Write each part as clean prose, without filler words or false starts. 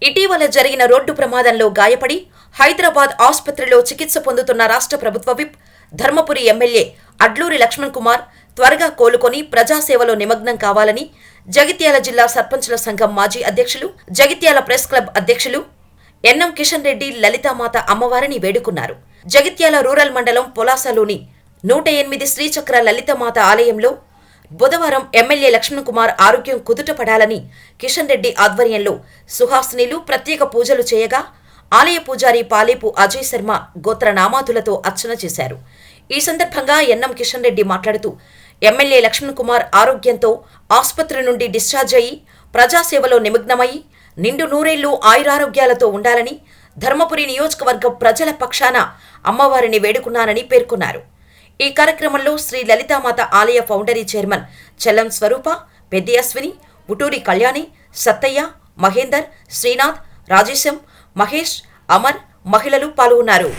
ఇటీవల జరిగిన రోడ్డు ప్రమాదంలో గాయపడి హైదరాబాద్ ఆసుపత్రిలో చికిత్స పొందుతున్న రాష్ట్ర ప్రభుత్వ విప్, ధర్మపురి ఎమ్మెల్యే అడ్లూరి లక్ష్మణ్ కుమార్ త్వరగా కోలుకొని ప్రజాసేవలో నిమగ్నం కావాలని జగిత్యాల జిల్లా సర్పంచుల సంఘం మాజీ అధ్యక్షులు, జగిత్యాల ప్రెస్ క్లబ్ అధ్యక్షులు ఎన్ఎం కిషన్ రెడ్డి లలితామాత అమ్మవారిని వేడుకున్నారు. జగిత్యాల రూరల్ మండలం పొలాసలోని 108 శ్రీచక్ర లలితమాత ఆలయంలో బుధవారం ఎమ్మెల్యే లక్ష్మణ్ కుమార్ ఆరోగ్యం కుదుటపడాలని కిషన్ రెడ్డి ఆధ్వర్యంలో సుహాసినీలు ప్రత్యేక పూజలు చేయగా, ఆలయ పూజారి పాలేపు అజయ్ శర్మ గోత్రనామాతులతో అర్చన చేశారు. ఈ సందర్భంగా ఎన్ఎం కిషన్ రెడ్డి మాట్లాడుతూ, ఎమ్మెల్యే లక్ష్మణ్ కుమార్ ఆరోగ్యంతో ఆసుపత్రి నుండి డిశ్చార్జ్ అయ్యి ప్రజాసేవలో నిమగ్నమయ్యి నిండు నూరేళ్లు ఆయురారోగ్యాలతో ఉండాలని ధర్మపురి నియోజకవర్గ ప్రజల పక్షాన అమ్మవారిని వేడుకున్నానని పేర్కొన్నారు. ఈ కార్యక్రమంలో శ్రీ లలితామాత ఆలయ ఫౌండరీ చైర్మన్ చల్లం స్వరూప, పెద్ది అశ్విని, ఉటూరి కళ్యాణి, సత్తయ్య, మహేందర్, శ్రీనాథ్, రాజేశం, మహేష్, అమర్, మహిళలు పాల్గొన్నారు.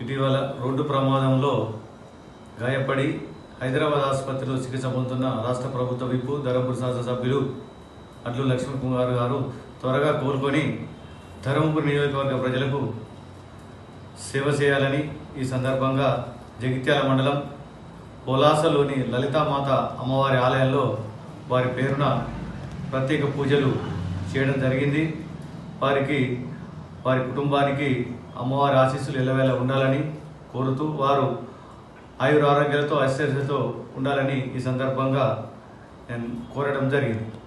ఇటీవల రోడ్డు ప్రమాదంలో గాయపడి హైదరాబాద్ ఆసుపత్రిలో చికిత్స పొందుతున్న రాష్ట్ర ప్రభుత్వ విప్, ధర్మపురి శాసనసభ్యులు అడ్లూరి లక్ష్మణ్ కుమార్ గారు త్వరగా కోలుకొని ధర్మపురి నియోజకవర్గ ప్రజలకు సేవ చేయాలని ఈ సందర్భంగా జగిత్యాల మండలం పొలాసలోని లలితామాత అమ్మవారి ఆలయంలో వారి పేరున ప్రత్యేక పూజలు చేయడం జరిగింది. వారి కుటుంబానికి అమ్మవారి ఆశీస్సులు ఎల్లవేళ ఉండాలని కోరుతూ వారు ఆయురారోగ్యాలతో ఐశ్వర్యంతో ఉండాలని ఈ సందర్భంగా నేను కోరడం జరిగింది.